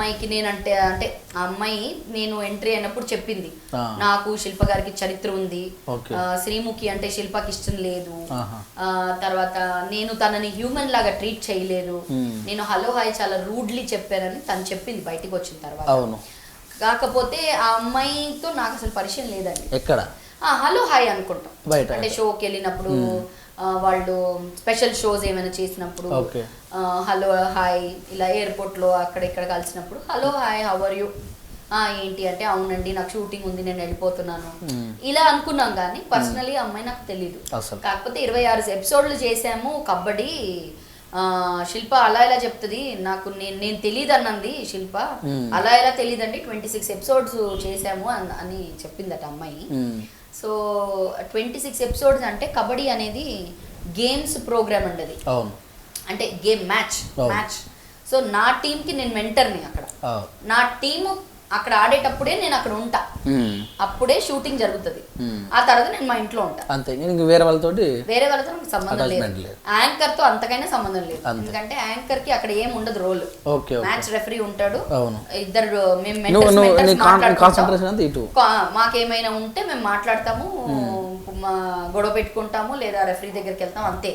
అమ్మాయికి నేనంటే అంటే ఆ అమ్మాయి నేను ఎంట్రీ అయినప్పుడు చెప్పింది నాకు శిల్ప గారికి చరిత్ర ఉంది, శ్రీముఖి అంటే శిల్పకి ఇష్టం లేదు, తర్వాత నేను తనని హ్యూమన్ లాగా ట్రీట్ చేయలేదు, నేను హలో హాయ్ చాలా రూడ్లీ చెప్పానని తను చెప్పింది బయటికి వచ్చిన తర్వాత. కాకపోతే ఆ అమ్మాయితో నాకు అసలు పరిచయం లేదండి. ఎక్కడ హలో హాయ్ అనుకుంటాం అంటే షోకి వెళ్ళినప్పుడు, వాళ్ళు స్పెషల్ షోస్ ఏమైనా చేసినప్పుడు హలో హాయ్, ఇలా ఎయిర్పోర్ట్ లో అక్కడ ఇక్కడ కలిసినప్పుడు hello hi how are you, ఏంటి అంటే అవునండి నాకు షూటింగ్ ఉంది నేను వెళ్ళిపోతున్నాను ఇలా అనుకున్నాం. కానీ పర్సనలీ అమ్మాయి నాకు తెలీదు. కాకపోతే 26 ఎపిసోడ్లు చేసాము కబడ్డీ. శిల్ప అలా ఎలా చెప్తుంది నాకు, నేను తెలియదు అన్నది శిల్ప, అలా ఎలా తెలియదండి 26 ఎపిసోడ్స్ చేసాము అని చెప్పిందట అమ్మాయి. సో 26 ఎపిసోడ్స్ అంటే కబడ్డీ అనేది గేమ్స్ ప్రోగ్రామ్ అండి అది, అంటే గేమ్ మ్యాచ్. సో నా టీంకి నేను మెంటర్ని అక్కడ, నా టీము అక్కడ ఆడేటప్పుడే నేను అక్కడ ఉంటా, అప్పుడే షూటింగ్ జరుగుతుంది, ఆ తర్వాత నేను మా ఇంట్లో ఉంటా అంతే. వేరే వాళ్ళతో నాకు సంబంధం లేదు, యాంకర్ తో అంతకైనా సంబంధం లేదు. ఎందుకంటే యాంకర్ కి అక్కడ ఏం ఉండదు రోల్, మ్యాచ్ రెఫరీ ఉంటాడు, ఇద్దరు మాకేమైనా ఉంటే మేము మాట్లాడతాము, గొడవ పెట్టుకుంటాము లేదా రెఫరీ దగ్గరికి వెళ్తాం అంతే.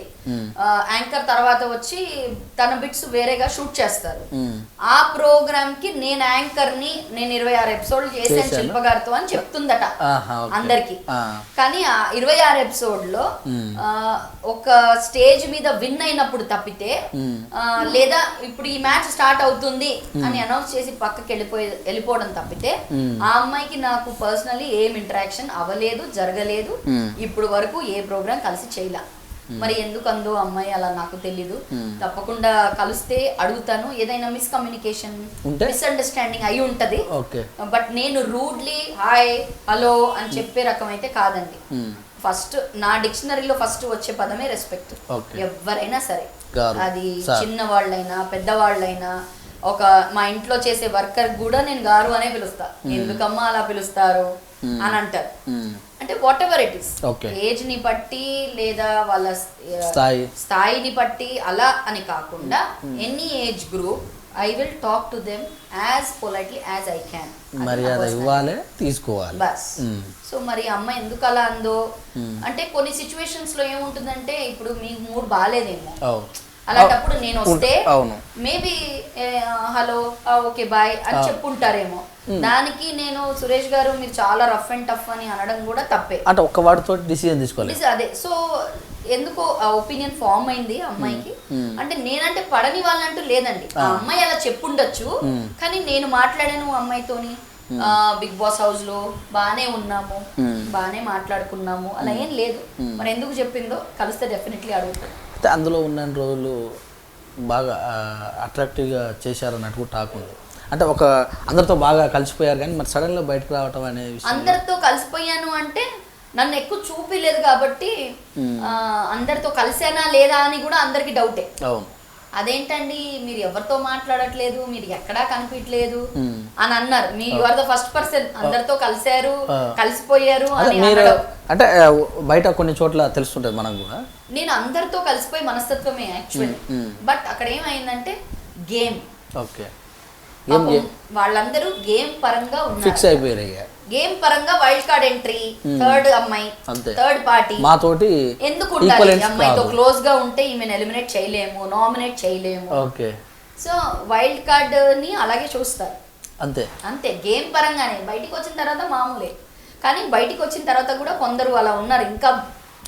యాంకర్ తర్వాత వచ్చి తన బిట్స్ వేరేగా షూట్ చేస్తారు. ఆ ప్రోగ్రామ్ కి నేను యాంకర్ ని, నేను 26 ఎపిసోడ్లు చేశాను శిల్ప గారితో అని చెప్తుందట అందరికి. కానీ ఆ 26 ఎపిసోడ్ లో ఒక స్టేజ్ మీద విన్ అయినప్పుడు తప్పితే, లేదా ఇప్పుడు ఈ మ్యాచ్ స్టార్ట్ అవుతుంది అని అనౌన్స్ చేసి పక్కకి వెళ్ళిపోవడం తప్పితే ఆ అమ్మాయికి నాకు పర్సనలీ ఏం ఇంటరాక్షన్ అవ్వలేదు, జరగలేదు. ఇప్పుడు వరకు ఏ ప్రోగ్రామ్ కలిసి చేయలే. మరి ఎందుకు అందో అమ్మాయి అలా నాకు తెలీదు. తప్పకుండా కలిస్తే అడుగుతాను. ఏదైనా మిస్కమ్యూనికేషన్, మిస్అండర్స్టాండింగ్ అయి ఉంటది. బట్ నేను రూడ్లీ హాయ్ హలో అని చెప్పే రకం అయితే కాదండి. ఫస్ట్ నా డిక్షనరీలో ఫస్ట్ వచ్చే పదమే రెస్పెక్ట్. ఎవరైనా సరే, అది చిన్నవాళ్ళైనా పెద్దవాళ్ళైనా, ఒక మా ఇంట్లో చేసే వర్కర్ కూడా నేను గారు అనే పిలుస్తా. ఎందుకమ్మా అలా పిలుస్తారు అని అంటారు. అంటే what ever it is, age ని బట్టి లేదా వాళ్ళ స్థాయిని బట్టి అలా అని కాకుండా any age group I will talk to them as politely as I can. మర్యాద ఇవ్వాలి, తీసుకోవాలి బస్. సో మరి అమ్మ ఎందుకు అలా అందో అంటే కొన్ని సిచ్యువేషన్స్ లో ఏముంటుందంటే, ఇప్పుడు మీకు మూడ్ బాగాలేదేమో, అలాంటప్పుడు నేను వస్తే మేబీ హలో ఓకే బాయ్ అని చెప్పుంటారేమో. దానికి నేను సురేష్ గారు మీరు చాలా రఫ్ అండ్ టఫ్ అని అనడం కూడా తప్పే. అంటే ఒక్క వాడితో డిసిజన్ తీసుకోవాలి. అదే. సో ఎందుకో ఆ ఒపీనియన్ ఫామ్ అయింది అమ్మాయికి. అంటే నేనంటే పడని వాళ్ళంటూ లేదండి, ఆ అమ్మాయి అలా చెప్పుండొచ్చు. కానీ నేను మాట్లాడాను అమ్మాయితోని, బిగ్ బాస్ హౌస్ లో బానే ఉన్నాము, బానే మాట్లాడుకున్నాము, అలా ఏం లేదు. మరి ఎందుకు చెప్పిందో కలిస్తే డెఫినెట్లీ అడుగుతాను. అందులో ఉన్న రోజులు బాగా అట్రాక్టివ్గా చేశారన్నట్టు టాక్ ఉంది. అంటే ఒక అందరితో బాగా కలిసిపోయారు, కానీ మరి సడన్గా బయటకు రావటం అనే విషయం. అందరితో కలిసిపోయాను అంటే నన్ను ఎక్కువ చూపిలేదు కాబట్టి అందరితో కలిసానా లేదా అని కూడా అందరికి డౌటే. అదేంటండి మీరు ఎవరితో మాట్లాడట్లేదు, మీరు ఎక్కడా కనిపించలేదు అని అన్నారు. మీ you are the first person అందరితో కలిశారు, కలిసిపోయారు అని. అంటే బయట కొన్ని చోట్ల తెలుస్తుంటది మనకు కూడా. నేను అందరితో కలిసిపోయి మనస్తత్వమే యాక్చువల్లీ. బట్ అక్కడ ఏమైందంటే గేమ్, వాళ్ళందరూ గేమ్ పరంగా ఉన్నారు. గేమ్ పరంగా వైల్డ్ కార్డ్ ఎంట్రీ, థర్డ్ అమ్మాయి, థర్డ్ పార్టీ మాతోటి ఎందుకు ఉండాలి? అమ్మాయితో క్లోజ్ గా ఉంటే ఈమెను ఎలిమినేట్ చేయలేము, నామినేట్ చేయలేము. సో వైల్డ్ కార్డ్ ని అలాగే చూస్తారు అంతే. గేమ్ పరంగానే బయటికి వచ్చిన తర్వాత మామూలే. కానీ బయటికి వచ్చిన తర్వాత కూడా కొందరు అలా ఉన్నారు, ఇంకా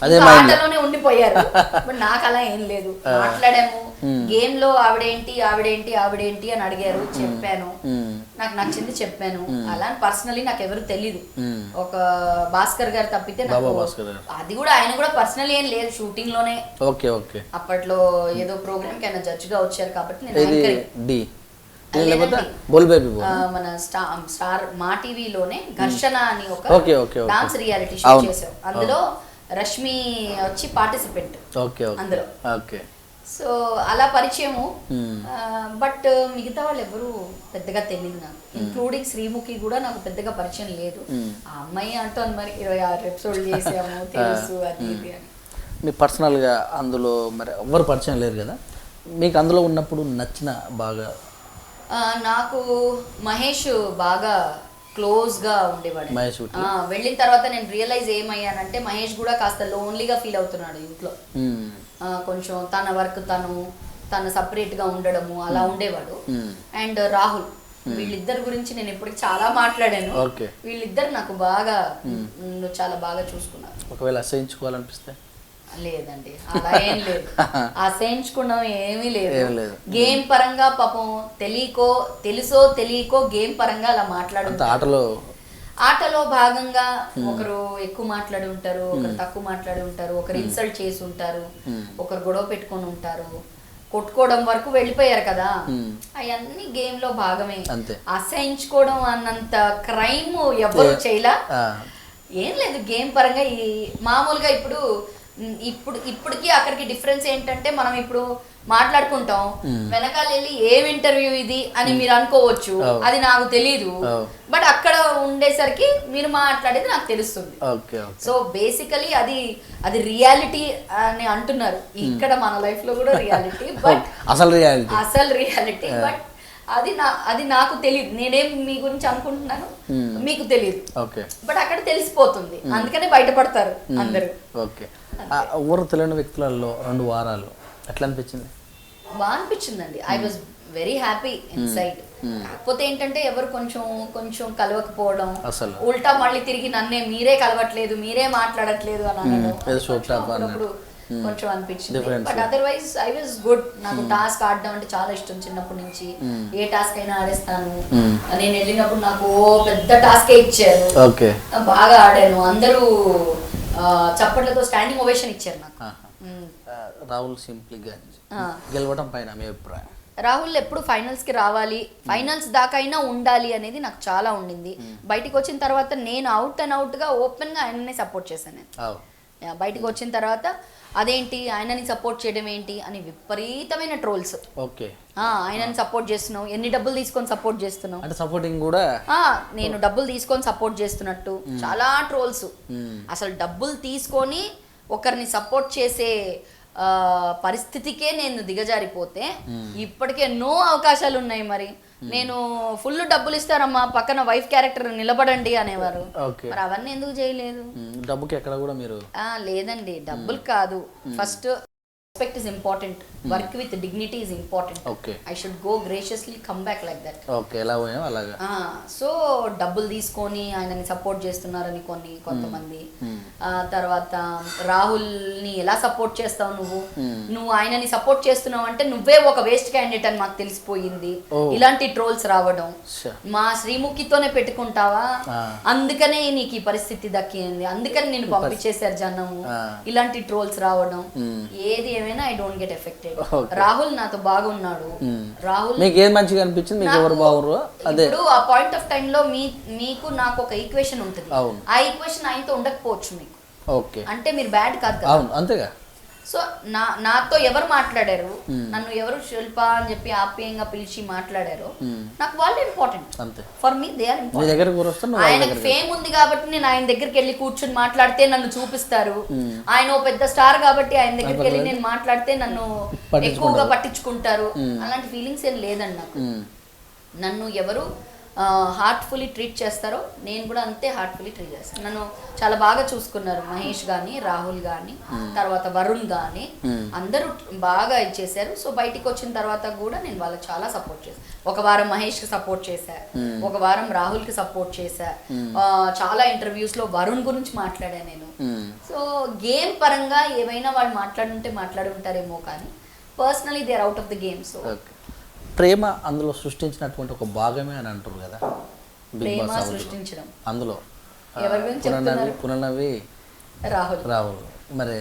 ఆటలోనే ఉండిపోయారు. బట్ నాకు అలా ఏం లేదు. మాట్లాడాము గేమ్ లో, ఆవిడేంటి ఆవిడేంటి ఆవిడేంటి అని అడిగారు, చెప్పాను, నాకు నచ్చింది చెప్పాను. అలా పర్సనలీ నాకు ఎవరు తెలీదు. ఒక భాస్కర్ గారు తప్పితే అది కూడా, ఆయన కూడా పర్సనలీ ఏం లేదు, షూటింగ్ లోనే. అప్పట్లో ఏదో ప్రోగ్రామ్ కి ఆయన జడ్జ్ గా వచ్చారు కాబట్టి నేను మన స్టార్ మా టీవీలోనే ఘర్షణ అని ఒక డాన్స్ రియాలిటీ షో చేసాం. అందులో రష్మి వచ్చి పార్టిసిపెంట్ అందులో. సో అలా పరిచయము. బట్ మిగతా వాళ్ళు ఎవరు పెద్దగా తెలియదు నాకు, ఇంక్లూడింగ్ శ్రీముఖి కూడా నాకు పెద్దగా పరిచయం లేదు. ఆ అమ్మాయి అంటోంది మరి 26 ఎపిసోడ్లు చేసాము తెలుసు అది ఇది అని. మీ పర్సనల్గా అందులో మరి ఎవరు పరిచయం లేరు కదా, మీకు అందులో ఉన్నప్పుడు నచ్చిన బాగా నాకు మహేష్ బాగా క్లోజ్గా ఉండేవాడు. మహేష్ వెళ్ళిన తర్వాత నేను రియలైజ్ ఏమయ్యానంటే మహేష్ కూడా కాస్త లోన్లీగా ఫీల్ అవుతున్నాడు ఇంట్లో. కొంచెం తన వర్క్ తను సపరేట్గా ఉండడము అలా ఉండేవాడు. అండ్ రాహుల్, వీళ్ళిద్దరి గురించి నేను ఇప్పటికి చాలా మాట్లాడాను. వీళ్ళిద్దరు నాకు బాగా చాలా బాగా చూసుకున్నారు. ఒకవేళ అసహించుకోవాలనిపిస్తే? లేదండి, అలా ఏం లేదు. అసహించుకున్నాం ఏమీ లేదు. గేమ్ పరంగా పాపం తెలుసో తెలియకో గేమ్ పరంగా అలా మాట్లాడుతారు. ఆటలో భాగంగా ఒకరు ఎక్కువ మాట్లాడి ఉంటారు, ఒకరు తక్కువ మాట్లాడి ఉంటారు, ఒకరు ఇన్సల్ట్ చేసి ఉంటారు, ఒకరు గొడవ పెట్టుకొని ఉంటారు, కొట్టుకోవడం వరకు వెళ్ళిపోయారు కదా. అవన్నీ గేమ్ లో భాగమే. అసహించుకోవడం అన్నంత క్రైమ్ ఎవరు చేయలా. ఏం లేదు గేమ్ పరంగా. మామూలుగా ఇప్పటికి అక్కడికి డిఫరెన్స్ ఏంటంటే మనం ఇప్పుడు మాట్లాడుకుంటాం, వెనకాల వెళ్ళి ఏం ఇంటర్వ్యూ ఇది అని మీరు అనుకోవచ్చు, అది నాకు తెలీదు. బట్ అక్కడ ఉండేసరికి మీరు మాట్లాడేది నాకు తెలుస్తుంది. సో బేసికలీ అది రియాలిటీ అని అంటున్నారు. ఇక్కడ మన లైఫ్ లో కూడా రియాలిటీ, బట్ అసలు రియాలిటీ. బట్ అది నాకు తెలియదు. నేనేం మీ గురించి అనుకుంటున్నాను మీకు తెలియదు, బట్ అక్కడ తెలిసిపోతుంది. అందుకనే బయటపడతారు అందరూ. ఊరు తెలియని వ్యక్తులలో 2 వారాలు ఎట్లా అనిపించింది? బాగా అనిపించిందండి. I was very happy inside. కాకపోతే ఏంటంటే ఎవరు కొంచెం కలవకపోవడం, ఉల్టా మళ్ళీ తిరిగి నన్నే మీరే కలవట్లేదు, మీరే మాట్లాడట్లేదు అని అనడం కొంచెం అనిపించింది. But otherwise I was good. నాకు టాస్క్ ఆడడం అంటే చాలా ఇష్టం చిన్నప్పటి నుంచి. ఏ టాస్క్ అయినా ఆడేస్తాను. నేను వెళ్ళినప్పుడు నాకు పెద్ద టాస్కే ఇచ్చారు, బాగా ఆడాను. అందరూ చప్పట్లతో స్టాండింగ్ ఓవేషన్ ఇచ్చారు నాకు. రాహుల్ సింప్లీగా గెలవడం పైన మీ అభిప్రాయం? రాహుల్ ఎప్పుడు ఫైనల్స్ కి రావాలి, ఫైనల్స్ దాకా అయినా ఉండాలి అనేది నాకు చాలా ఉండింది. బయటికి వచ్చిన తర్వాత నేను అవుట్ గా ఓపెన్ గా ఆయననే సపోర్ట్ చేశాను. బయటకు వచ్చిన తర్వాత అదేంటి ఆయనని సపోర్ట్ చేయడం ఏంటి అని విపరీతమైన ట్రోల్స్. ఆయనని సపోర్ట్ చేస్తున్నావు, ఎన్ని డబ్బులు తీసుకొని సపోర్ట్ చేస్తున్నావు అంటే సపోర్టింగ్ కూడా. నేను డబ్బులు తీసుకొని సపోర్ట్ చేస్తున్నట్టు చాలా ట్రోల్స్. అసలు డబ్బులు తీసుకొని ఒకరిని సపోర్ట్ చేసే పరిస్థితికే నేను దిగజారిపోతే ఇప్పటికే ఎన్నో అవకాశాలు ఉన్నాయి. మరి నేను ఫుల్ డబ్బులు ఇస్తారమ్మా, పక్కన వైఫ్ క్యారెక్టర్ నిలబడండి అనేవారు. మరి అవన్నీ ఎందుకు చేయలేదు? డబ్బుకి ఎక్కడ కూడా మీరు లేదండి, డబ్బులు కాదు. First respect is important, work with dignity is important. I should go graciously come back like that. So డబ్బులు తీసుకొని ఆయనని సపోర్ట్ చేస్తున్నారని కొంతమంది. తర్వాత రాహుల్ ని ఎలా సపోర్ట్ చేస్తావు నువ్వు ఆయనని సపోర్ట్ చేస్తున్నావు అంటే నువ్వే ఒక వేస్ట్ క్యాండిడేట్ అని మాకు తెలిసిపోయింది. ఇలాంటి ట్రోల్స్ రావడం, మా శ్రీముఖితోనే పెట్టుకుంటావా, అందుకనే నీకు ఈ పరిస్థితి దక్కింది, అందుకని నేను పంపించేశారు జనము, ఇలాంటి ట్రోల్స్ రావడం. ఏది ఏమైనా I don't get affected. Rahul నాతో బాగున్నాడు. రాహుల్ మీకు ఏం మంచిగా అనిపించింది? మీకు ఎవరు బాగున్నారు? ఇప్పుడు ఆ పాయింట్ ఆఫ్ టైం లో మీకు నాకు ఒక ఈక్వేషన్ ఉంటుంది. ఆ ఈక్వేషన్ ఆయనతో ఉండకపోవచ్చు మీకు. అంటే మీరు బ్యాడ్ కాదు కదా. అంతేగా. సో నాతో ఎవరు మాట్లాడారు, నన్ను ఎవరు శిల్ప అని చెప్పి ఆప్యాయంగా పిలిచి మాట్లాడారు, నాకు వాళ్ళు important. For me they are important. ఆయనకి ఫేమ్ ఉంది కాబట్టి నేను ఆయన దగ్గరికి వెళ్ళి కూర్చొని మాట్లాడితే నన్ను చూపిస్తారు. ఆయన ఓ పెద్ద స్టార్ కాబట్టి ఆయన దగ్గరికి వెళ్ళి నేను మాట్లాడితే నన్ను ఎక్కువగా పట్టించుకుంటారు. అలాంటి ఫీలింగ్స్ ఏం లేదండి నాకు. నన్ను ఎవరు హార్ట్ఫుల్లీ ట్రీట్ చేస్తారో నేను కూడా అంతే హార్ట్ఫుల్లీ ట్రీట్ చేస్తాను. నన్ను చాలా బాగా చూసుకున్నారు మహేష్ కానీ, రాహుల్ కానీ, తర్వాత వరుణ్ కానీ, అందరూ బాగా ఇచ్చేసారు. సో బయటికి వచ్చిన తర్వాత కూడా నేను వాళ్ళకి చాలా సపోర్ట్ చేశాను. ఒక వారం మహేష్కి సపోర్ట్ చేశా, ఒక వారం రాహుల్కి సపోర్ట్ చేశా. చాలా ఇంటర్వ్యూస్లో వరుణ్ గురించి మాట్లాడా నేను. సో గేమ్ పరంగా ఏమైనా వాళ్ళు మాట్లాడి ఉంటారేమో కానీ personally they are out of the game. So ప్రేమ అందులో సృష్టించినటువంటి ఒక భాగమే అని అంటారు కదా. ప్రేమ సృష్టించడం అందులో పునర్నవి రాహుల్ మరి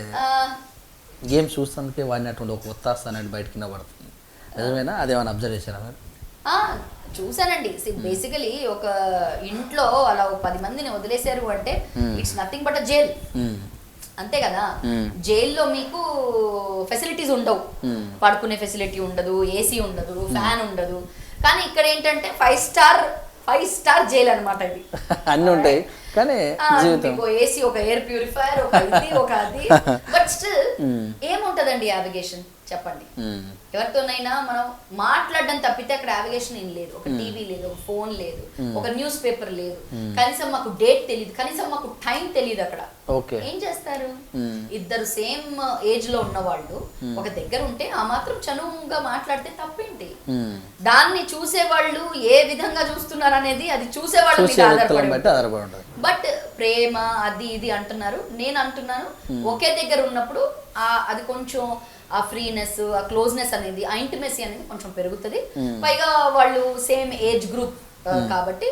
గేమ్ చూస్తానికి వాడినటువంటి ఒక ఉత్సాహ అనేది బయటకి పడుతుంది. నిజమేనా? అదేమైనా అబ్జర్వ్ చేశారా మీరు? చూసానండి. బేసికలీ ఒక ఇంట్లో అలా 10 మందిని వదిలేశారు అంటే it's nothing but a jail. అంతే కదా. జైల్లో మీకు ఫెసిలిటీస్ ఉండవు, పడుకునే ఫెసిలిటీ ఉండదు, ఏసీ ఉండదు, ఫ్యాన్ ఉండదు. కానీ ఇక్కడ ఏంటంటే 5 స్టార్ జైల్ అనమాట. ఇది అన్ని ఉంటాయి కానీ జీవితం ఏసీ, ఒక ఎయిర్ ప్యూరిఫైయర్, ఒక ఇది ఒక అది. బట్ స్టిల్ ఏముంటదండి యావిగేషన్ చెప్పండి? ఎవరితోనైనా మనం మాట్లాడడం తప్పితే అక్కడ యావిగేషన్ ఏం లేదు. ఒక టీవీ లేదు, ఒక ఫోన్ లేదు, ఒక న్యూస్ పేపర్ లేదు, కనీసం మాకు డేట్ తెలియదు, కనీసం మాకు టైం తెలియదు. అక్కడ ఏం చేస్తారు? ఇద్దరు సేమ్ ఏజ్ లో ఉన్న వాళ్ళు ఒక దగ్గర ఉంటే ఆ మాత్రం చనువుగా మాట్లాడితే తప్పేంటి? దాన్ని చూసేవాళ్ళు ఏ విధంగా చూస్తున్నారు అనేది అది చూసేవాళ్ళు మీద ఆధారపడి. బట్ ప్రేమ అది ఇది అంటున్నారు. నేను అంటున్నాను, ఒకే దగ్గర ఉన్నప్పుడు అది కొంచెం ఆ ఫ్రీనెస్, ఆ క్లోజ్నెస్ అనేది, ఆ ఇంటిమెసీ అనేది కొంచెం పెరుగుతుంది. పైగా వాళ్ళు సేమ్ ఏజ్ గ్రూప్ కాబట్టి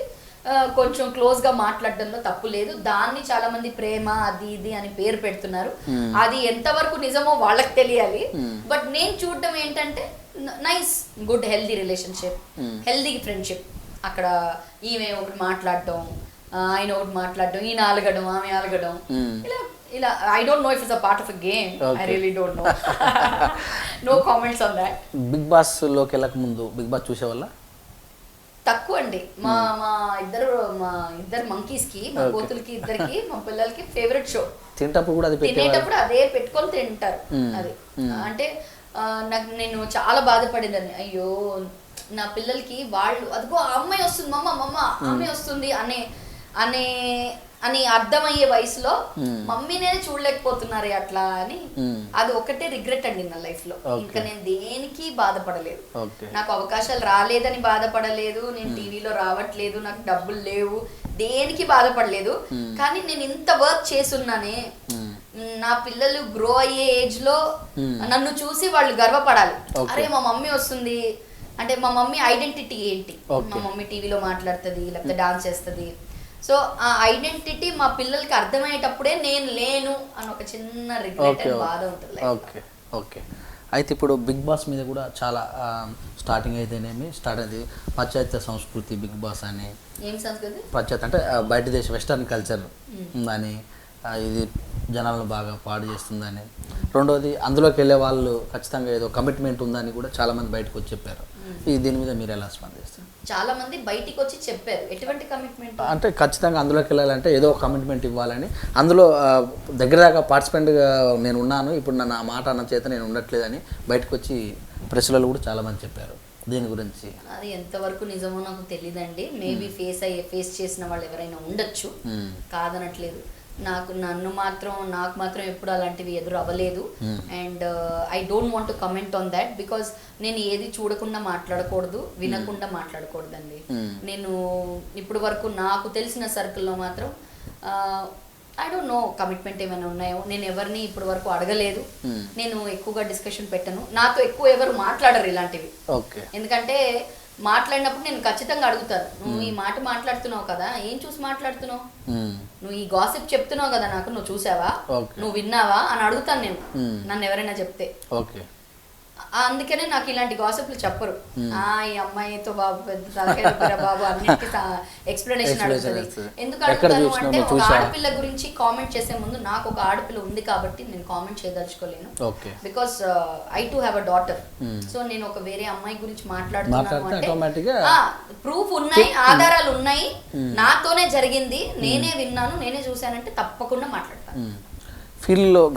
కొంచెం క్లోజ్ గా మాట్లాడడంలో తప్పు లేదు. దాన్ని చాలా మంది ప్రేమ అది ఇది అని పేరు పెడుతున్నారు. అది ఎంతవరకు నిజమో వాళ్ళకి తెలియాలి. బట్ నేను చూడటం ఏంటంటే nice, good, healthy relationship, healthy friendship. అక్కడ ఈమె ఒకటి మాట్లాడటం, ఆయన ఒకటి మాట్లాడటం, ఈయన అలగడం, ఆమె అలగడం, ఇలా I don't know if it's a part of a game. Okay. I really don't know. No comments on that. Bigg Boss లోకి వెళ్ళక ముందు బిగ్ బాస్ చూసేవాళ్ళ? తక్కువ అండి. మా ఇద్దరు మంకీస్ కి, మా కోతులకి ఇద్దరికి, మా పిల్లలకి ఫేవరెట్ షో. తినేటప్పుడు అదే పెట్టుకొని తింటారు. అది అంటే నేను చాలా బాధపడిందని, అయ్యో నా పిల్లలకి వాళ్ళు అదిగో అమ్మాయి వస్తుంది, మమ్మ అమ్మాయి వస్తుంది అని అర్థమయ్యే వయసులో మమ్మీనే చూడలేకపోతున్నారు అట్లా అని. అది ఒకటే రిగ్రెట్ అండి నా లైఫ్ లో. ఇంకా నేను దేనికి బాధపడలేదు. నాకు అవకాశాలు రాలేదని బాధపడలేదు, నేను టీవీలో రావట్లేదు, నాకు డబ్బులు లేవు, దేనికి బాధపడలేదు. కానీ నేను ఇంత వర్క్ చేసున్నానే, నా పిల్లలు గ్రో అయ్యే ఏజ్ లో నన్ను చూసి వాళ్ళు గర్వపడాలి. అరే మా మమ్మీ వస్తుంది అంటే మా మమ్మీ ఐడెంటిటీ ఏంటి? మా మమ్మీ టీవీలో మాట్లాడుతుంది, లేకపోతే డాన్స్ చేస్తుంది. సో ఆ ఐడెంటిటీ మా పిల్లలకి అర్థమయ్యేటప్పుడే నేను లేను అని ఒక చిన్న రిగ్రెట్ బాధ ఉంటుంది. Okay okay. అయితే ఇప్పుడు బిగ్ బాస్ మీద కూడా చాలా స్టార్టింగ్ అయితేనేమి స్టార్ట్ అయింది పాశ్చాత్య సంస్కృతి బిగ్ బాస్ అని. ఏం సంస్కృతి? పాశ్చాత్య అంటే బయట దేశ వెస్టర్న్ కల్చర్ ఉందని, ఇది జనాలను బాగా పాడు చేస్తుందని. రెండోది అందులోకి వెళ్ళే వాళ్ళు ఖచ్చితంగా ఏదో కమిట్మెంట్ ఉందని కూడా చాలా మంది బయటకు వచ్చి చెప్పారు. దీని మీద మీరు ఎలా స్పందిస్తారు? చాలా మంది బయటికి వచ్చి చెప్పారు. ఎటువంటి కమిట్మెంట్ అంటే ఖచ్చితంగా అందులోకి వెళ్ళాలంటే ఏదో కమిట్మెంట్ ఇవ్వాలని, అందులో దగ్గర దాకా పార్టిసిపెంట్గా నేను ఉన్నాను, ఇప్పుడు నా మాట అన్న చేత నేను ఉండట్లేదని బయటకు వచ్చి ప్రెస్లలో కూడా చాలా మంది చెప్పారు. దీని గురించి అది ఎంతవరకు నిజమో నాకు తెలియదండి. మేబీ ఫేస్ చేసిన వాళ్ళు ఎవరైనా ఉండొచ్చు, కాదనట్లేదు. నాకు మాత్రం ఎప్పుడు అలాంటివి ఎదురు అవ్వలేదు. And I don't want to comment on that, because నేను ఏది చూడకుండా మాట్లాడకూడదు, వినకుండా మాట్లాడకూడదండి. నేను ఇప్పుడు వరకు నాకు తెలిసిన సర్కిల్లో మాత్రం ఐ డోంట్ నో కమిట్మెంట్ ఏమైనా ఉన్నాయో. నేను ఎవరిని ఇప్పుడు వరకు అడగలేదు. నేను ఎక్కువగా డిస్కషన్ పెట్టను. నాతో ఎక్కువ ఎవరు మాట్లాడరు ఇలాంటివి. ఎందుకంటే మాట్లాడినప్పుడు నేను ఖచ్చితంగా అడుగుతాను, నువ్వు ఈ మాట మాట్లాడుతున్నావు కదా, ఏం చూసి మాట్లాడుతున్నావు, నువ్వు ఈ గాసిప్ చెప్తున్నావు కదా నాకు, నువ్వు చూసావా, నువ్వు విన్నావా అని అడుగుతాను నేను, నన్ను ఎవరైనా చెప్తే. అందుకనే నాకు ఇలాంటి గాసిప్లు చెప్పరు. ఈ అమ్మాయితో బాబు బాబు అన్నిటికీ ఎక్స్ప్లెనేషన్ అడుగుతుంది. ఎందుకు అడుగుతాను అంటే, ఒక ఆడపిల్ల గురించి కామెంట్ చేసే ముందు నాకు ఒక ఆడపిల్ల ఉంది కాబట్టి నేను కామెంట్ చేయదలుచుకోలేను. Because I too have a daughter. So నేను ఒక వేరే అమ్మాయి గురించి మాట్లాడుతున్నాను అంటే ప్రూఫ్ ఉన్నాయి, ఆధారాలు ఉన్నాయి, నాతోనే జరిగింది, నేనే విన్నాను, నేనే చూశానంటే తప్పకుండా మాట్లాడతాను.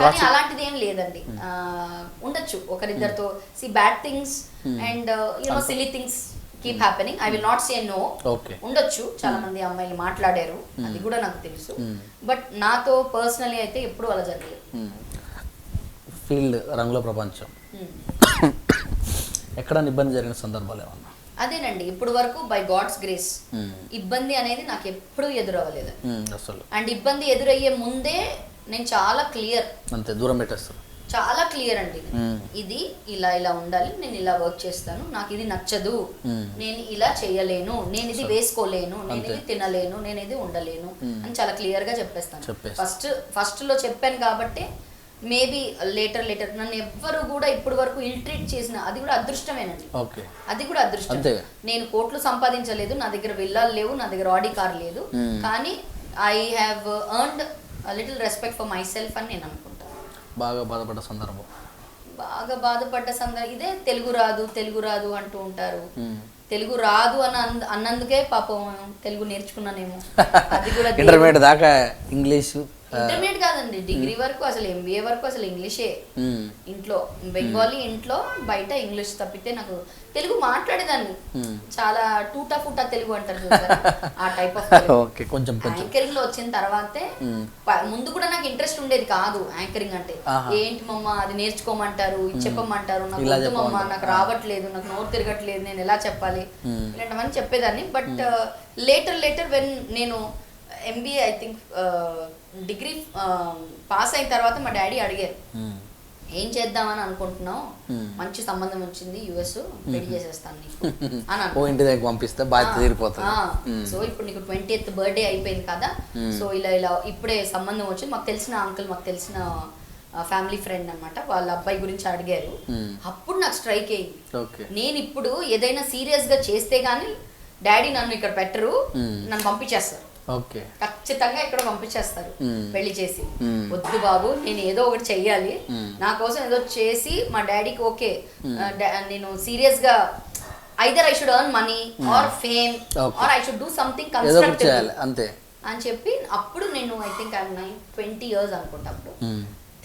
కానీ అలాంటిది ఏం లేదండి. ఉండొచ్చు ఒకరిద్దరితో bad things and silly things keep happening. I will not say no. ఉండొచ్చు, చాలా మంది అమ్మాయిలు మాట్లాడారు, అది కూడా నాకు తెలుసు. బట్ నాతో పర్సనలీ అయితే ఎప్పుడు అలా జరగలేదు. ఫీల్డ్ రంగుల ప్రపంచం ఎక్కడ ఇబ్బంది జరిగిన సందర్భాలు ఏమన్నా? అదేనండి, ఇప్పుడు వరకు బై గాడ్స్ గ్రేస్ ఇబ్బంది అనేది నాకు ఎప్పుడూ ఎదురవ్వలేదు. అండ్ ఇబ్బంది ఎదురయ్యే ముందే నేను చాలా క్లియర్, అంతే దూరం పెట్టేస్తారు, చాలా క్లియర్ అండి. ఇది ఇలా ఉండాలి, నేను ఇలా వర్క్ చేస్తాను, నాకు ఇది నచ్చదు, నేను ఇలా చేయలేను, నేను ఇది వేసుకోలేను, నేను ఇది తినలేను, నేను ఇది ఉండలేను అని చాలా క్లియర్ గా చెప్పేస్తాను. ఫస్ట్ లో చెప్పాను కాబట్టి మేబీ లేటర్ నన్ను ఎవ్వరు కూడా ఇప్పుడు వరకు ఇల్ట్రీట్ చేసిన అది కూడా అదృష్టమేనండి. అది కూడా అదృష్టం. నేను కోట్లు సంపాదించలేదు, నా దగ్గర విల్లాలు లేవు, నా దగ్గర ఆడి కార్ లేదు, కానీ I have earned little respect for my self అని నేను అనుకుంటాను. బాగా బాధపడ్డ సందర్భం ఇదే తెలుగు రాదు అంటూ ఉంటారు. తెలుగు రాదు అని అన్నందుకే పాపం తెలుగు నేర్చుకున్నానేమో. అది కూడా ఇంటర్మీడియట్ దాకా ఇంగ్లీషు, ఇంటర్మీడియట్ కాదండి, డిగ్రీ వరకు అసలు MBA వరకు అసలు ఇంగ్లీషే. ఇంట్లో బెంగాలీ, ఇంట్లో బయట ఇంగ్లీష్ తప్పితే నాకు తెలుగు మాట్లాడేదాన్ని. చాలా టూటా ఫుటా తెలుగు అంటారు చూసారా, ఆ టైప్ ఆఫ్ ఓకే. కొంచెం యాంకరింగ్ లో వచ్చిన తర్వాతే ముందు కూడా నాకు ఇంట్రెస్ట్ ఉండేది కాదు యాంకరింగ్ అంటే. ఏంటి మమ్మ అది నేర్చుకోమంటారు, ఇది చెప్పమంటారు, నాకు వద్దు మమ్మ, నాకు రావట్లేదు, నాకు నోరు తిరగట్లేదు, నేను ఎలా చెప్పాలి ఇలాంటివన్నీ చెప్పేదాన్ని. బట్ లేటర్ వెన్ నేను MBA I think degree pass అయిన తర్వాత మా డాడీ అడిగారు, ఏం చేద్దామని అనుకుంటున్నావు, మంచి సంబంధం వచ్చింది US, పెళ్లి చేసేస్తాను నీకు అని ఇంటి దగ్గర పంపిస్తే బాధ్యత తీరిపోతుంది. సో ఇప్పుడు నీకు 20th బర్త్డే అయిపోయింది కదా, సో ఇలా ఇప్పుడే సంబంధం వచ్చింది, మాకు తెలిసిన అంకుల్, మాకు తెలిసిన ఫ్యామిలీ ఫ్రెండ్ అనమాట, వాళ్ళ అబ్బాయి గురించి అడిగారు. అప్పుడు నాకు స్ట్రైక్ అయ్యింది, నేను ఇప్పుడు ఏదైనా సీరియస్ గా చేస్తే గానీ డాడీ నన్ను ఇక్కడ పెట్టరు, నన్ను పంపించేస్తారు, ఖచ్చితంగా ఇక్కడ పంపించేస్తారు పెళ్లి చేసి. వద్దు బాబు, నేను ఏదో ఒకటి చెయ్యాలి, నా కోసం ఏదో చేసి మా డాడీకి ఓకే, నేను సీరియస్ గా either I should earn money or fame or I should do something constructive అని చెప్పి అప్పుడు నేను ఐ థింక్ ఐ 20 years అనుకుంటా అప్పుడు.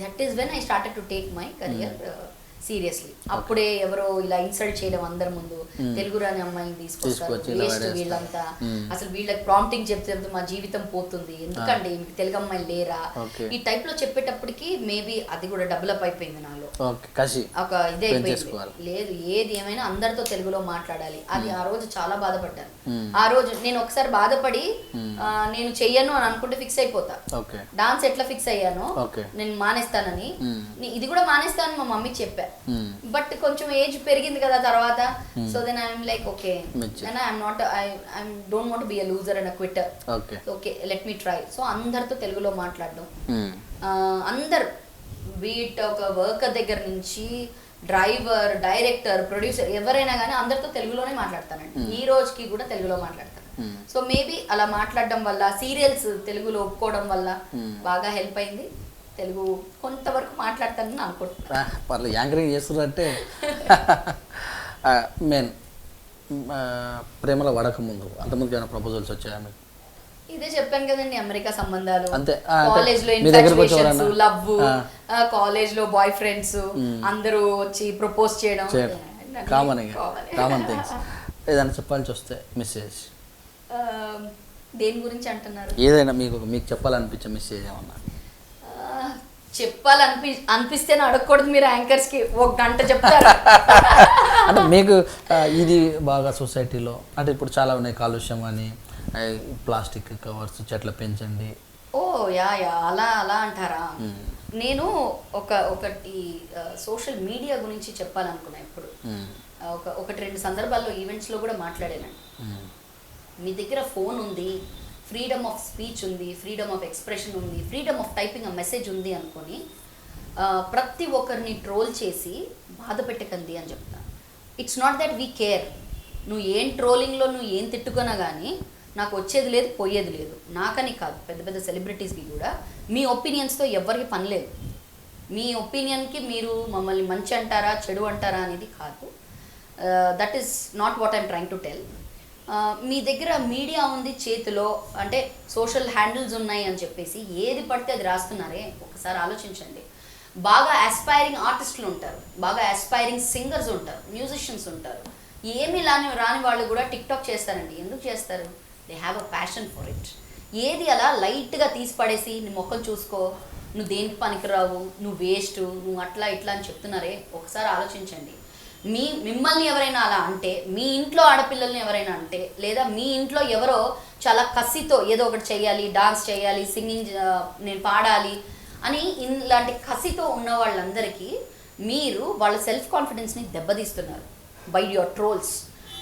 That is when I started to take my career seriously. అప్పుడే ఎవరో ఇలా ఇన్సల్ట్ చేయడం అందరి ముందు, తెలుగు రాని అమ్మాయిని తీసుకొస్తారు, వేస్ట్ వీళ్ళంతా, అసలు వీళ్ళకి ప్రాంప్టింగ్ చెప్తే మా జీవితం పోతుంది, ఎందుకండి మీకు తెలుగు అమ్మాయిలు లేరా, ఈ టైప్ లో చెప్పేటప్పటికి మేబీ అది కూడా డెవలప్ అయిపోయింది నాలో, ఒక ఇదే అయిపోయింది. లేదు ఏది ఏమైనా అందరితో తెలుగులో మాట్లాడాలి. అది ఆ రోజు చాలా బాధపడ్డాను. ఆ రోజు నేను ఒకసారి బాధపడి నేను చెయ్యను అని అనుకుంటే ఫిక్స్ అయిపోతా. డాన్స్ ఎట్లా ఫిక్స్ అయ్యానో నేను మానేస్తానని, ఇది కూడా మానేస్తాను మా మమ్మీకి చెప్పా. బట్ కొంచెం ఏజ్ పెరిగింది కదా తర్వాత, so then I'm like okay, I'm not, I don't want be a loser and a quitter, okay let me try. So అందరితో తెలుగులో మాట్లాడడం, అందరు బీట్ ఒక వర్కర్ దగ్గర నుంచి డ్రైవర్, డైరెక్టర్, ప్రొడ్యూసర్ ఎవరైనా కానీ అందరితో తెలుగులోనే మాట్లాడతానండి. ఈ రోజుకి కూడా తెలుగులో మాట్లాడతాను. సో మేబీ అలా మాట్లాడడం వల్ల, సీరియల్స్ తెలుగులో ఒప్పుకోవడం వల్ల బాగా హెల్ప్ అయింది. తెలుగు కొంతవరకు మాట్లాడతానని అనుకుంటున్నా. పర్లేదు, యాంకరింగ్ చేస్తున్నారంటే మెయిన్ ప్రేమలో పడక ముందు అంతమందికి ఏమైనా ప్రపోజల్స్ వచ్చాయా మీకు? ఇదే చెప్పాను కదండి, అమెరికా సంబంధాలు, అంతే, కాలేజ్ లో ఇన్ఫాక్చుయేషన్స్, లవ్, కాలేజ్ లో బాయ్ ఫ్రెండ్స్ అందరూ వచ్చి ప్రపోజ్ చేయడం, కామన్ థింగ్స్. ఏదైనా చెప్పాల్సి వస్తే మెసేజ్ దేని గురించి అంటున్నారు? ఏదైనా మీకు చెప్పాలనిపించే మెసేజ్ ఏమన్నా? అనిపిస్తే అడగకూడదు మీరు యాంకర్స్ కి, ఒక గంట చెప్తారు. అంటే మీకు ఇది బాగా సొసైటీలో అంటే ఇప్పుడు చాలా ఉన్నాయి, కాలుష్యం అని, ప్లాస్టిక్ కవర్స్, చెట్ల పెంచండి. ఓ యా అలా అంటారా? నేను ఒకటి సోషల్ మీడియా గురించి చెప్పాలనుకున్నా. ఇప్పుడు ఒకటి రెండు సందర్భాల్లో ఈవెంట్స్ లో కూడా మాట్లాడానండి. మీ దగ్గర ఫోన్ ఉంది, ఫ్రీడమ్ ఆఫ్ స్పీచ్ ఉంది, ఫ్రీడమ్ ఆఫ్ ఎక్స్ప్రెషన్ ఉంది, freedom of typing a message ఉంది అనుకొని ప్రతి ఒక్కరిని ట్రోల్ చేసి బాధ పెట్టకండి అని చెప్తాను. It's not that we care, నువ్వు ఏం ట్రోలింగ్లో నువ్వు ఏం తిట్టుకున్నా కానీ నాకు వచ్చేది లేదు, పోయేది లేదు. నాకని కాదు, పెద్ద పెద్ద సెలబ్రిటీస్కి కూడా మీ ఒపీనియన్స్తో ఎవరికి పని లేదు. మీ ఒపీనియన్కి మీరు మమ్మల్ని మంచి అంటారా చెడు అంటారా అనేది కాదు. That is not what I'm trying to tell. మీ దగ్గర మీడియా ఉంది చేతిలో, అంటే సోషల్ హ్యాండిల్స్ ఉన్నాయి అని చెప్పేసి ఏది పడితే అది రాస్తున్నారే, ఒకసారి ఆలోచించండి. బాగా ఆస్పైరింగ్ ఆర్టిస్టులు ఉంటారు, బాగా ఆస్పైరింగ్ సింగర్స్ ఉంటారు, మ్యూజిషియన్స్ ఉంటారు. ఏమీ రాని వాళ్ళు కూడా టిక్ టాక్ చేస్తారండి. ఎందుకు చేస్తారు? They have a passion for it. ఏది అలా లైట్గా తీసి పడేసి నీ మొక్కలు చూసుకో, నువ్వు దేనికి పనికిరావు, నువ్వు వేస్ట్, నువ్వు అట్లా ఇట్లా అని చెప్తున్నారే, ఒకసారి ఆలోచించండి. మిమ్మల్ని ఎవరైనా అలా అంటే, మీ ఇంట్లో ఆడపిల్లల్ని ఎవరైనా అంటే, లేదా మీ ఇంట్లో ఎవరో చాలా కసితో ఏదో ఒకటి చేయాలి, డాన్స్ చేయాలి, సింగింగ్ నేను పాడాలి అని ఇలాంటి కసితో ఉన్న వాళ్ళందరికీ మీరు వాళ్ళ సెల్ఫ్ కాన్ఫిడెన్స్ని దెబ్బతీస్తున్నారు by your trolls.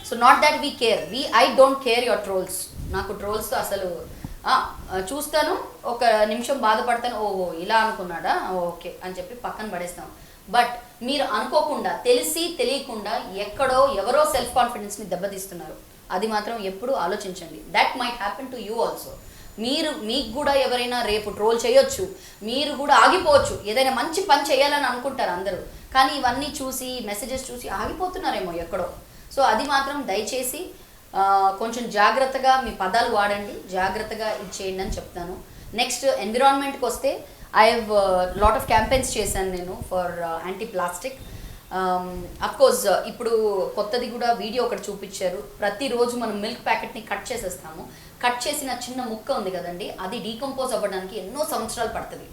So not that we care, I don't care your trolls. నాకు ట్రోల్స్తో అసలు చూస్తాను, ఒక నిమిషం బాధపడతాను, ఓహో ఇలా అనుకున్నాడా, ఓకే అని చెప్పి పక్కన పడేస్తాం. బట్ మీరు అనుకోకుండా, తెలిసి తెలియకుండా ఎక్కడో ఎవరో సెల్ఫ్ కాన్ఫిడెన్స్ని దెబ్బతీస్తున్నారు. అది మాత్రం ఎప్పుడు ఆలోచించండి. That might happen to you also. మీకు కూడా ఎవరైనా రేపు ట్రోల్ చేయొచ్చు, మీరు కూడా ఆగిపోవచ్చు. ఏదైనా మంచి పని చేయాలని అనుకుంటారు అందరూ, కానీ ఇవన్నీ చూసి మెసేజెస్ చూసి ఆగిపోతున్నారేమో ఎక్కడో. సో అది మాత్రం దయచేసి కొంచెం జాగ్రత్తగా మీ పదాలు వాడండి, జాగ్రత్తగా ఇది చేయండి అని చెప్తాను. నెక్స్ట్ ఎన్విరాన్మెంట్కి వస్తే I have lot of campaigns చేశాను నేను ఫర్ యాంటీ ప్లాస్టిక్. అఫ్కోర్స్ ఇప్పుడు కొత్తది కూడా వీడియో ఒకటి చూపించారు. ప్రతిరోజు మనం మిల్క్ ప్యాకెట్ని కట్ చేసేస్తాము. కట్ చేసిన చిన్న ముక్క ఉంది కదండి, అది డీకంపోజ్ అవ్వడానికి ఎన్నో సంవత్సరాలు పడుతుంది.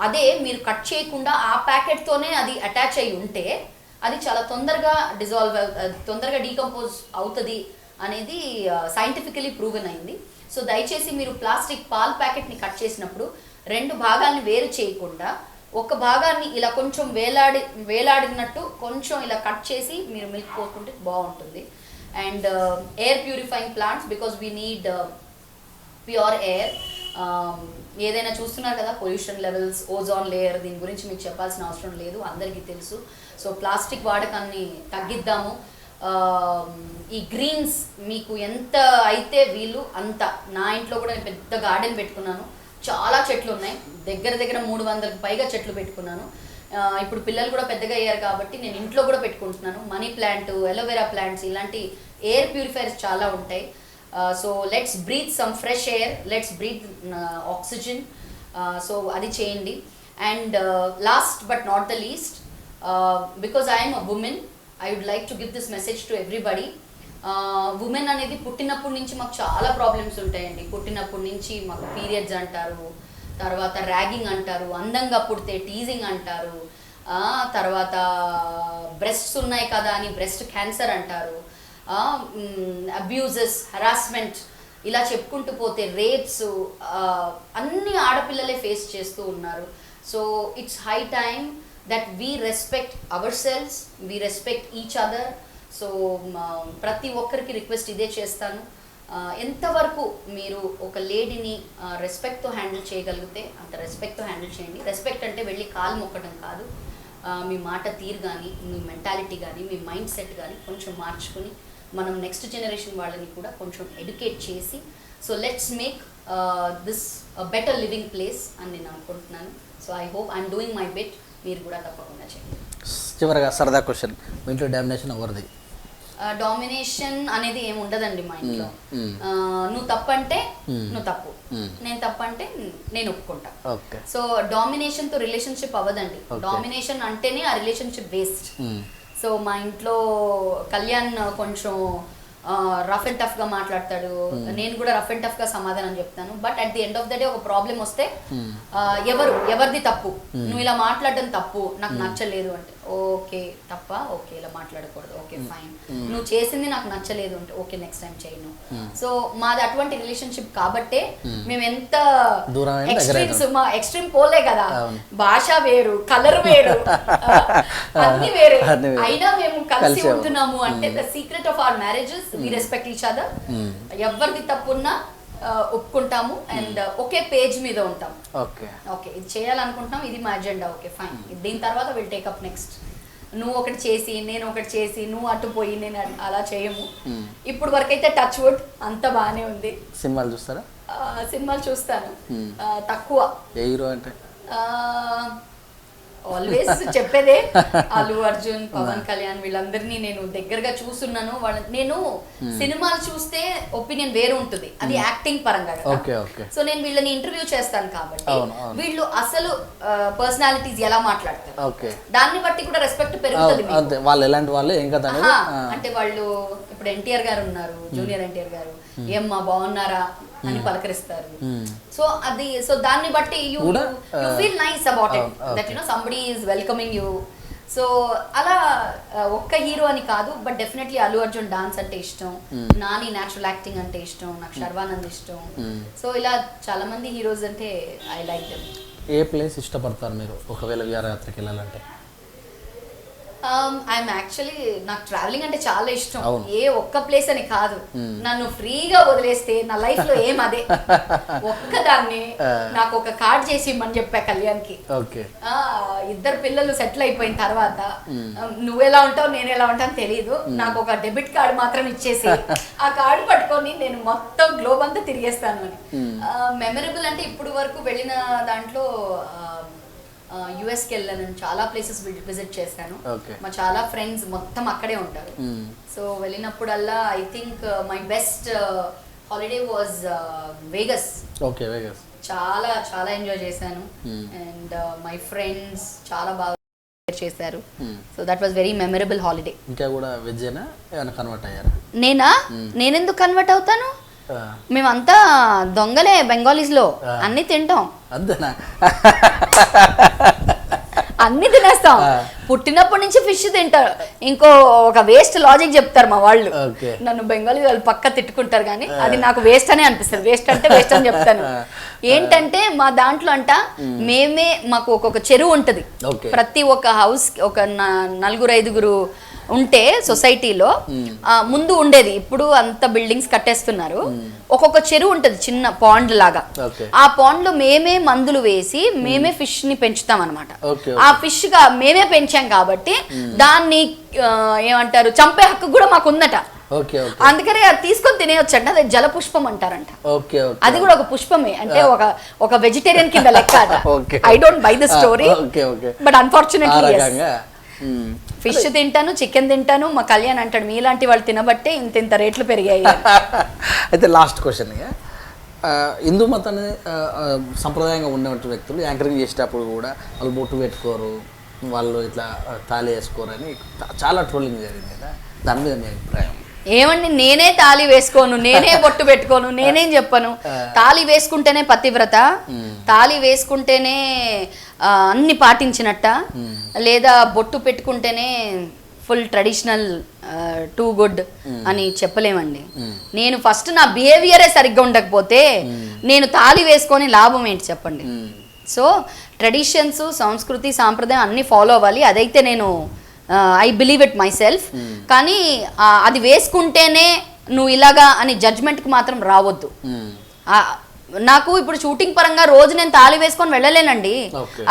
అదే మీరు కట్ చేయకుండా ఆ ప్యాకెట్తోనే అది అటాచ్ అయి ఉంటే అది చాలా తొందరగా తొందరగా డీకంపోజ్ అవుతుంది అనేది సైంటిఫికలీ ప్రూవెన్ అయింది. సో దయచేసి మీరు ప్లాస్టిక్ పాల్ ప్యాకెట్ని కట్ చేసినప్పుడు 2 భాగాల్ని వేరు చేయకుండా ఒక భాగాన్ని ఇలా కొంచెం వేలాడినట్టు కొంచెం ఇలా కట్ చేసి మీరు మిల్క్ పోసుకుంటే బాగుంటుంది. And air purifying plants, because we need pure air. ఏదైనా చూస్తున్నారు కదా పొల్యూషన్ లెవెల్స్, ఓజోన్ లేయర్, దీని గురించి మీకు చెప్పాల్సిన అవసరం లేదు, అందరికీ తెలుసు. సో ప్లాస్టిక్ వాడకాన్ని తగ్గిద్దాము. ఈ గ్రీన్స్ మీకు ఎంత అయితే వీలు అంత. నా ఇంట్లో కూడా నేను పెద్ద గార్డెన్ పెట్టుకున్నాను, చాలా చెట్లు ఉన్నాయి, దగ్గర 300కి పైగా చెట్లు పెట్టుకున్నాను. ఇప్పుడు పిల్లలు కూడా పెద్దగా అయ్యారు కాబట్టి నేను ఇంట్లో కూడా పెట్టుకుంటున్నాను. మనీ ప్లాంట్, ఎలోవెరా ప్లాంట్స్, ఇలాంటి ఎయిర్ ప్యూరిఫైయర్స్ చాలా ఉంటాయి. So let's breathe some fresh air, let's breathe oxygen. So అది చేయండి. And last but not the least, because I'm a woman, I would like to give this message to everybody. Woman అనేది పుట్టినప్పటి నుంచి మాకు చాలా problems ఉంటాయండి. పుట్టినప్పటి నుంచి మాకు పీరియడ్స్ అంటారు, తర్వాత ర్యాగింగ్ అంటారు, అందంగా పుడితే టీజింగ్ అంటారు, తర్వాత బ్రెస్ట్స్ ఉన్నాయి కదా అని బ్రెస్ట్ క్యాన్సర్ అంటారు, అబ్యూజెస్, హరాస్మెంట్, ఇలా చెప్పుకుంటూ పోతే రేప్స్, అన్ని ఆడపిల్లలే ఫేస్ చేస్తూ ఉన్నారు. So it's high time that we respect hour cells, we respect each other. So ప్రతి ఒక్కరికి రిక్వెస్ట్ ఇదే చేస్తాను, ఎంతవరకు మీరు ఒక లేడీని రెస్పెక్ట్తో హ్యాండిల్ చేయగలిగితే అంత రెస్పెక్ట్తో హ్యాండిల్ చేయండి. రెస్పెక్ట్ అంటే వెళ్ళి కాలు మొక్కడం కాదు, మీ మాట తీరు కానీ, మీ మెంటాలిటీ కానీ, మీ మైండ్ సెట్ కానీ కొంచెం మార్చుకుని మనం నెక్స్ట్ జనరేషన్ వాళ్ళని కూడా కొంచెం ఎడ్యుకేట్ చేసి, so let's make this better living place అని నేను అనుకుంటున్నాను. So I hope I'm doing my best, మీరు కూడా తప్పకుండా చేయండి. చివరిగా సరదా క్వశ్చన్, మీ ఇంట్లో డామినేషన్ ఎవరిది? డామినేషన్ అనేది ఏమి ఉండదండి మా ఇంట్లో. నువ్వు తప్పంటే నువ్వు తప్పు, నేను తప్పంటే నేను ఒప్పుకుంటా. సో డామినేషన్ తో రిలేషన్షిప్ అవ్వదండి. డామినేషన్ అంటేనే ఆ రిలేషన్షిప్ వేస్ట్. సో మా ఇంట్లో కళ్యాణ్ కొంచెం రఫ్ అండ్ టఫ్ గా మాట్లాడతాడు, నేను కూడా రఫ్ అండ్ టఫ్ గా సమాధానం చెప్తాను. But at the end of the day ఒక ప్రాబ్లం వస్తే ఎవరిది తప్పు, నువ్వు ఇలా మాట్లాడడం తప్పు, నాకు నచ్చలేదు అంటే ఓకే తప్ప, ఓకే ఇలా మాట్లాడకూడదు, ఓకే ఫైన్, నువ్వు చేసింది నాకు నచ్చలేదు అంటే ఓకే నెక్స్ట్ టైం చేయను. సో మాది అటువంటి రిలేషన్షిప్ కాబట్టే మేము ఎంత ఎక్స్ట్రీమ్స్, మా ఎక్స్ట్రీమ్ పోలే కదా, భాష వేరు, కలర్ వేరు, అన్ని వేరే, అయినా మేము కలిసి ఉంటున్నాము అంటే the secret of our marriages, we respect each other. ఎవరిది తప్పున్నా ఒప్పుకుంటాము అండ్ ఒకే పేజ్ మీద ఉంటాం. ఓకే ఇది చేయాలనుకుంటున్నాం, ఇది మా అజెండా, ఓకే ఫైన్, దీని తర్వాత విల్ టేక్ అప్ నెక్స్ట్. నువ్వు ఒకటి చేసి నేను ఒకటి చేసి నువ్వు అటు పోయి నేను అలా చేయము. ఇప్పుడు వరకు అయితే టచ్ వుడ్ అంత బాగానే ఉంది. సినిమాలు చూస్తారా? సినిమాలు చూస్తాను, తక్కువ. ఏ హీరో అంటే? ఆల్వేస్ చెప్పేదే అల్లు అర్జున్, పవన్ కళ్యాణ్, వీళ్ళందరినీ నేను దగ్గరగా చూస్తున్నాను. నేను సినిమాలు చూస్తే ఒపీనియన్ వేరు ఉంటుంది, అది యాక్టింగ్ పరంగా. సో నేను వీళ్ళని ఇంటర్వ్యూ చేస్తాను కాబట్టి వీళ్ళు అసలు పర్సనాలిటీస్ ఎలా మాట్లాడతారు దాన్ని బట్టి కూడా రెస్పెక్ట్ పెరుగుతుంది. వాళ్ళు ఎలాంటి వాళ్ళు ఏం కదా అంటే వాళ్ళు ఇప్పుడు ఎన్టీఆర్ గారు ఉన్నారు, జూనియర్ ఎన్టీఆర్ గారు, ఏమ్మా బాగున్నారా అని పలకరిస్తారు. సో అది, సో దాన్ని బట్టి you feel nice about it that you know somebody is welcoming you. So అలా ఒక్క హీరో అని కాదు, but definitely Allu Arjun dance అంటే ఇష్టం, నాని న్యాచురల్ యాక్టింగ్ అంటే ఇష్టం, నాకు శర్వానంద్ ఇష్టం. సో ఇలా చాలా మంది హీరోస్ అంటే I like them. A place ఇష్టపడతారు మీరు ఒకవేళ విహారయాత్రకి వెళ్ళాలంటే? ఐఎమ్ యాక్చువల్లీ, నాకు ట్రావెలింగ్ అంటే చాలా ఇష్టం. ఏ ఒక్క ప్లేస్ అని కాదు, నన్ను ఫ్రీగా వదిలేస్తే నా లైఫ్ లో ఏం అదే ఒక్కదాన్ని. నాకు ఒక కార్డ్ చేసి ఇమ్మని చెప్పా కళ్యాణ్కి. ఇద్దరు పిల్లలు సెటిల్ అయిపోయిన తర్వాత నువ్వెలా ఉంటావు నేను ఎలా ఉంటాను తెలియదు, నాకు ఒక డెబిట్ కార్డ్ మాత్రం ఇచ్చేసి ఆ కార్డు పట్టుకొని నేను మొత్తం గ్లోబ్ అంతా తిరిగేస్తాను అని. మెమరబుల్ అంటే ఇప్పుడు వరకు వెళ్ళిన దాంట్లో యుఎస్కి వెళ్ళాను, చాలా ప్లేసెస్ విజిట్ చేశాను. ఓకే. మా చాలా ఫ్రెండ్స్ మొత్తం అక్కడే ఉంటారు. సో వెళ్ళినప్పుడల్లా I think my best holiday was Vegas. Okay, Vegas చాలా చాలా ఎంజాయ్ చేశాను. అండ్ మై ఫ్రెండ్స్ చాలా బాగా చేశారు. So that was very memorable holiday. ఇంకా కూడా వెజ్జేనా ఏమైనా కన్వర్ట్ అయ్యారా? నేనెందుకు కన్వర్ట్ అవుతాను? మేమంతా దొంగలే బెంగాలీస్ లో, అన్ని తింటాం, అంతేనా? అన్ని తినేస్తాం. పుట్టినప్పటి నుంచి ఫిష్ తింటారు. ఇంకో ఒక వేస్ట్ లాజిక్ చెప్తారు మా వాళ్ళు, నన్ను బెంగాలీ వాళ్ళు పక్క తిట్టుకుంటారు కానీ అది నాకు వేస్ట్ అనే అనిపిస్తుంది. వేస్ట్ అంటే వేస్ట్ అని చెప్తాను. ఏంటంటే మా దాంట్లో అంట మాకు ఒక్కొక్క చెరువు ఉంటది. ప్రతి ఒక్క హౌస్ ఒక 4-5 ఉంటే సొసైటీలో ముందు ఉండేది, ఇప్పుడు అంత బిల్డింగ్స్ కట్టేస్తున్నారు. ఒక్కొక్క చెరువు ఉంటది, చిన్న పాండ్ లాగా. ఆ పాండ్ లో మేమే మందులు వేసి మేమే ఫిష్ ని పెంచుతాం అనమాట. ఆ ఫిష్ గా మేమే పెంచాం కాబట్టి దాన్ని ఏమంటారు, చంపే హక్కు కూడా మాకు ఉందట. అందుకనే అది తీసుకొని తినేయొచ్చంట. అది జలపుష్పం అంటారంట. అది కూడా ఒక పుష్పమే, అంటే ఒక వెజిటేరియన్ కింద లెక్క. I don't by the story, but unfortunately fish తింటాను, చికెన్ తింటాను. మా కళ్యాణ్ అంటాడు మీలాంటి వాళ్ళు తినబట్టే ఇంత రేట్లు పెరిగాయి. అయితే లాస్ట్ క్వశ్చన్, హిందూ మతాన్ని సంప్రదాయంగా ఉన్నటువంటి వ్యక్తులు యాంకరింగ్ చేసేటప్పుడు కూడా వాళ్ళు బొట్టు పెట్టుకోరు, వాళ్ళు ఇట్లా తాళి వేసుకోరు అని చాలా ట్రోలింగ్ జరిగింది కదా, దాని మీద మీ అభిప్రాయం? ఏమండి, నేనే తాళి వేసుకోను, నేనే బొట్టు పెట్టుకోను, నేనేం చెప్పను. తాళి వేసుకుంటేనే పతివ్రత, తాళి వేసుకుంటేనే అన్ని పాటించినట్ట, లేదా బొట్టు పెట్టుకుంటేనే ఫుల్ ట్రెడిషనల్ టూ గుడ్ అని చెప్పలేమండి. నేను ఫస్ట్ నా బిహేవియరే సరిగ్గా ఉండకపోతే నేను తాళి వేసుకొని లాభం ఏంటి చెప్పండి. సో ట్రెడిషన్స్, సంస్కృతి, సాంప్రదాయం అన్నీ ఫాలో అవ్వాలి. అదైతే నేను I believe it my self. కానీ అది వేసుకుంటేనే నువ్వు ఇలాగా అని జడ్జ్మెంట్కి మాత్రం రావద్దు. నాకు ఇప్పుడు షూటింగ్ పరంగా రోజు నేను తాళి వేసుకొని వెళ్ళలేనండి.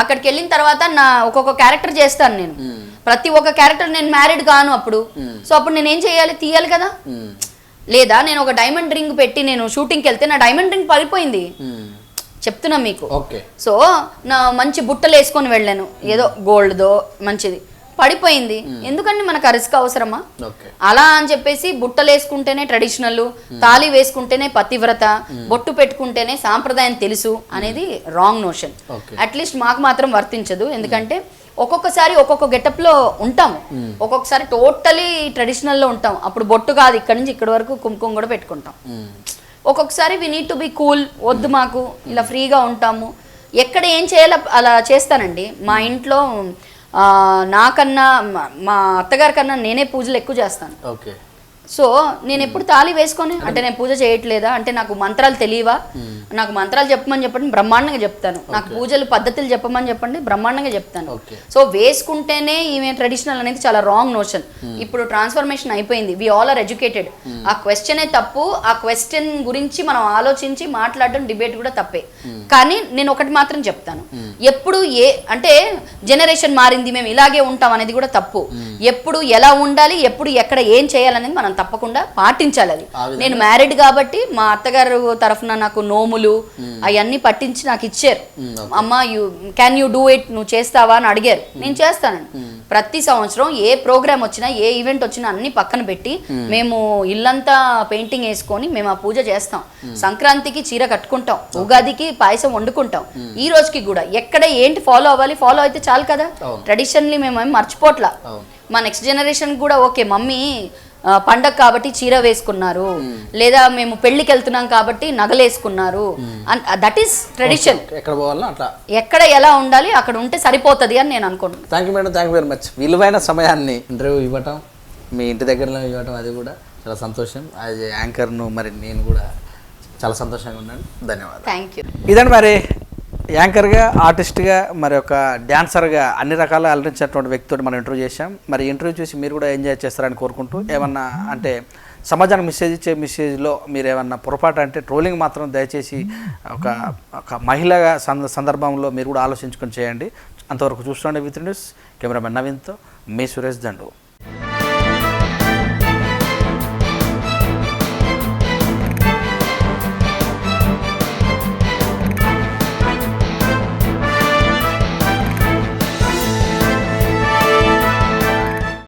అక్కడికి వెళ్ళిన తర్వాత నా ఒక్కొక్క క్యారెక్టర్ చేస్తాను నేను. ప్రతి ఒక్క క్యారెక్టర్ నేను మ్యారీడ్ కాను అప్పుడు. సో అప్పుడు నేను ఏం చేయాలి, తీయాలి కదా. లేదా నేను ఒక డైమండ్ రింగ్ పెట్టి నేను షూటింగ్కి వెళ్తే నా డైమండ్ రింగ్ పడిపోయింది, చెప్తున్నా మీకు. సో నా మంచి బుట్టలు వేసుకొని వెళ్ళాను, ఏదో గోల్డ్దో మంచిది, పడిపోయింది. ఎందుకంటే మనకు ఆ రిస్క్ అవసరమా? అలా అని చెప్పేసి బుట్టలు వేసుకుంటేనే ట్రెడిషనల్, తాళి వేసుకుంటేనే పతివ్రత, బొట్టు పెట్టుకుంటేనే సాంప్రదాయం తెలుసు అనేది రాంగ్ నోషన్. అట్లీస్ట్ మాకు మాత్రం వర్తించదు. ఎందుకంటే ఒక్కొక్కసారి ఒక్కొక్క గెటప్ లో ఉంటాము, ఒక్కొక్కసారి టోటలీ ట్రెడిషనల్ లో ఉంటాం. అప్పుడు బొట్టు కాదు, ఇక్కడ నుంచి ఇక్కడ వరకు కుంకుమ కూడా పెట్టుకుంటాం. ఒక్కొక్కసారి we need to be cool, వద్దు మాకు ఇలా ఫ్రీగా ఉంటాము. ఎక్కడ ఏం చేయాలో అలా చేస్తానండి. మా ఇంట్లో నాకన్నా మా అత్తగారి కన్నా నేనే పూజలు ఎక్కువ చేస్తాను. సో నేను ఎప్పుడు తాళి వేసుకొని అంటే నేను పూజ చేయట్లేదా అంటే నాకు మంత్రాలు తెలియవా, నాకు మంత్రాలు చెప్పమని చెప్పండి బ్రహ్మాండంగా చెప్తాను, నాకు పూజలు పద్ధతులు చెప్పమని చెప్పండి బ్రహ్మాండంగా చెప్తాను. సో వేసుకుంటేనే ఈమె ట్రెడిషనల్ అనేది చాలా రాంగ్ నోషన్. ఇప్పుడు ట్రాన్స్ఫర్మేషన్ అయిపోయింది, వి ఆల్ ఆర్ ఎడ్యుకేటెడ్. ఆ క్వశ్చనే తప్పు, ఆ క్వశ్చన్ గురించి మనం ఆలోచించి మాట్లాడడం డిబేట్ కూడా తప్పే. కానీ నేను ఒకటి మాత్రం చెప్తాను, ఎప్పుడు అంటే జనరేషన్ మారింది మేము ఇలాగే ఉంటాం అనేది కూడా తప్పు. ఎప్పుడు ఎలా ఉండాలి, ఎప్పుడు ఎక్కడ ఏం చేయాలనేది మనం తప్పకుండా పాటించాలి. అది నేను మ్యారీడ్ కాబట్టి మా అత్తగారు తరఫున నాకు నోములు అవన్నీ పట్టించి నాకు ఇచ్చారు. అమ్మ క్యాన్ యూ డూ ఇట్, నువ్వు చేస్తావా అని అడిగారు, నేను చేస్తానండి. ప్రతి సంవత్సరం ఏ ప్రోగ్రామ్ వచ్చినా ఏ ఈవెంట్ వచ్చినా అన్ని పక్కన పెట్టి మేము ఇల్లంతా పెయింటింగ్ వేసుకొని మేము ఆ పూజ చేస్తాం. సంక్రాంతికి చీర కట్టుకుంటాం, ఉగాదికి పాయసం వండుకుంటాం. ఈ రోజుకి కూడా ఎక్కడ ఏంటి ఫాలో అవ్వాలి, ఫాలో అయితే చాలు కదా. ట్రెడిషనల్లీ మేము మర్చిపోట్లా. మా నెక్స్ట్ జనరేషన్ కూడా ఓకే మమ్మీ పండగ కాబట్టి చీర వేసుకున్నారు, లేదా మేము పెళ్లికి వెళ్తున్నాం కాబట్టి నగలేసుకున్నారు, దట్ ఈస్ ట్రెడిషన్. ఎక్కడ ఎలా ఉండాలి అక్కడ ఉంటే సరిపోతుంది అని నేను అనుకుంటున్నాను. Thank you madam, thank you very much. విలువైన సమయాన్ని ఇంటర్వ్యూ ఇవ్వటం, మీ ఇంటి దగ్గరలో ఇవ్వటం, అది కూడా చాలా సంతోషం. యాజ్ యాంకర్ను మరి నేను కూడా చాలా సంతోషంగా ఉన్నాను. ధన్యవాదాలు. Thank you. ఇదండి మరి యాంకర్గా, ఆర్టిస్ట్గా, మరి ఒక డ్యాన్సర్గా అన్ని రకాల అలరించినటువంటి వ్యక్తితో మనం ఇంటర్వ్యూ చేశాం. మరి ఇంటర్వ్యూ చూసి మీరు కూడా ఎంజాయ్ చేస్తారని కోరుకుంటూ, ఏమన్నా అంటే సమాజానికి మెసేజ్ ఇచ్చే మెసేజ్లో మీరు ఏమన్నా పొరపాటు అంటే ట్రోలింగ్ మాత్రం దయచేసి ఒక మహిళగా సందర్భంలో మీరు కూడా ఆలోచించుకొని చేయండి. అంతవరకు చూస్తుండే with news cameraman నవీన్తో me Suresh Dandu.